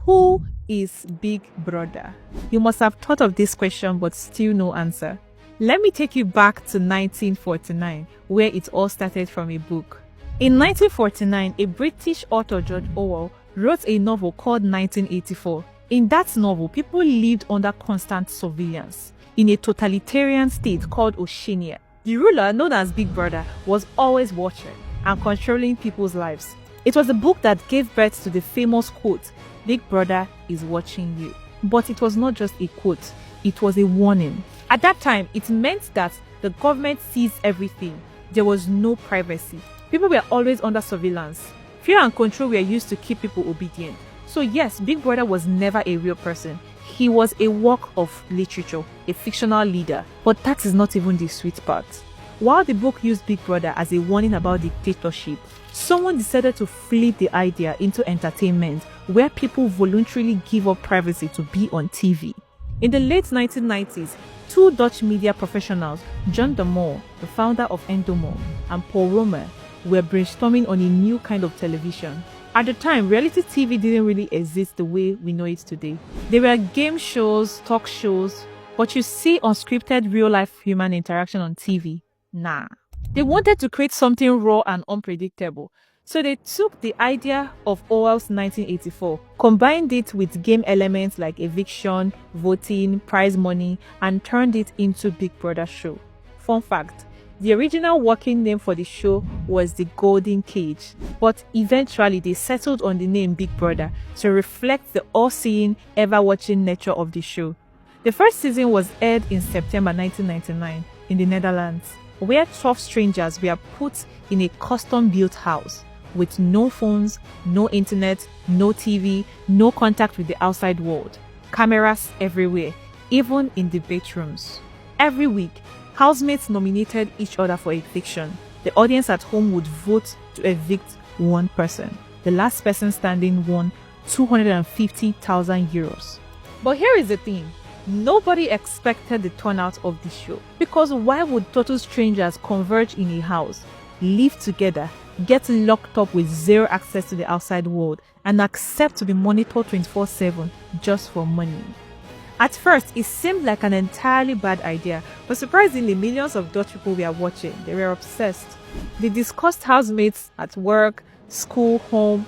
Who is Big Brother? You must have thought of this question but still no answer. Let me take you back to 1949, where it all started from a book. In 1949, a British author, George Orwell, wrote a novel called 1984. In that novel, people lived under constant surveillance in a totalitarian state called Oceania. The ruler, known as Big Brother, was always watching and controlling people's lives. It was the book that gave birth to the famous quote, "Big Brother is watching you." But it was not just a quote, it was a warning. At that time, it meant that the government seized everything. There was no privacy. People were always under surveillance. Fear and control were used to keep people obedient. So yes, Big Brother was never a real person. He was a work of literature, a fictional leader. But that is not even the sweet part. While the book used Big Brother as a warning about dictatorship, someone decided to flip the idea into entertainment, where people voluntarily give up privacy to be on TV. In the late 1990s, two Dutch media professionals, John de Mol, the founder of Emem-Obong, and Paul Romer, were brainstorming on a new kind of television. At the time, reality TV didn't really exist the way we know it today. There were game shows, talk shows, but you see unscripted real-life human interaction on TV? Nah. They wanted to create something raw and unpredictable. So they took the idea of Orwell's 1984, combined it with game elements like eviction, voting, prize money, and turned it into Big Brother show. Fun fact, the original working name for the show was The Golden Cage, but eventually they settled on the name Big Brother to reflect the all-seeing, ever-watching nature of the show. The first season was aired in September 1999 in the Netherlands, where 12 strangers were put in a custom-built house with no phones, no internet, no TV, no contact with the outside world. Cameras everywhere, even in the bedrooms. Every week, housemates nominated each other for eviction. The audience at home would vote to evict one person. The last person standing won 250,000 euros. But here is the thing. Nobody expected the turnout of this show, because why would total strangers converge in a house, live together, get locked up with zero access to the outside world, and accept to be monitored 24/7 just for money? At first, it seemed like an entirely bad idea, but surprisingly, millions of Dutch people were watching. They were obsessed. They discussed housemates at work, school, home,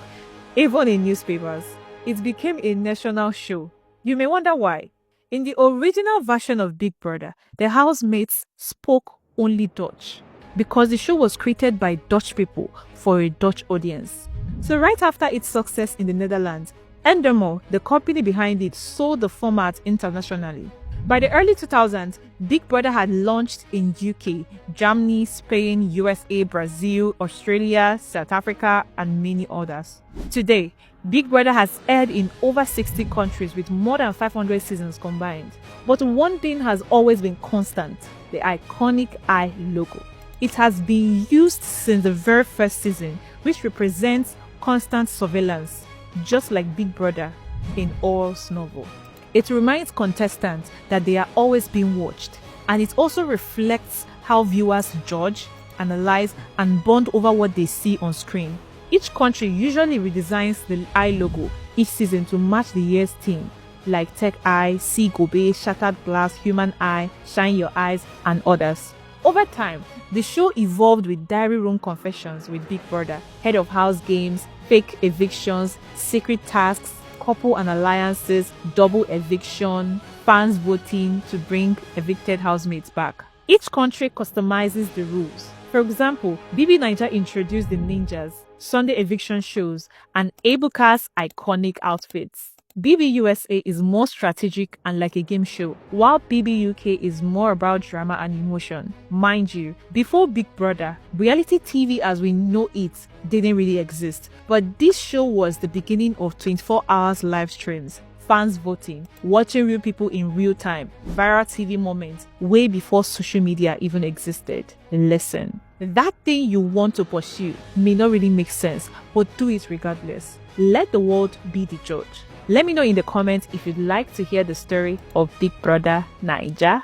even in newspapers. It became a national show. You may wonder why. In the original version of Big Brother, the housemates spoke only Dutch because the show was created by Dutch people for a Dutch audience. So right after its success in the Netherlands, Endemol, the company behind it, sold the format internationally. By the early 2000s, Big Brother had launched in UK, Germany, Spain, USA, Brazil, Australia, South Africa, and many others. Today, Big Brother has aired in over 60 countries with more than 500 seasons combined. But one thing has always been constant: the iconic eye logo. It has been used since the very first season, which represents constant surveillance, just like Big Brother in Orwell's novel. It reminds contestants that they are always being watched, and it also reflects how viewers judge, analyze, and bond over what they see on screen. Each country usually redesigns the eye logo each season to match the year's theme, like Tech Eye, Sea Gobe, Shattered Glass, Human Eye, Shine Your Eyes, and others. Over time, the show evolved with diary room confessions with Big Brother, head of house games, fake evictions, secret tasks, couple and alliances, double eviction, fans voting to bring evicted housemates back. Each country customizes the rules. For example, BB Niger introduced the ninjas, Sunday eviction shows, and Ebuka's iconic outfits. BB USA is more strategic and like a game show, while BB UK is more about drama and emotion. Mind you, before Big Brother, reality TV as we know it didn't really exist, but this show was the beginning of 24 hours live streams, fans voting, watching real people in real time, viral TV moments, way before social media even existed. Listen, that thing you want to pursue may not really make sense, but do it regardless. Let the world be the judge. Let me know in the comments if you'd like to hear the story of Big Brother Naija.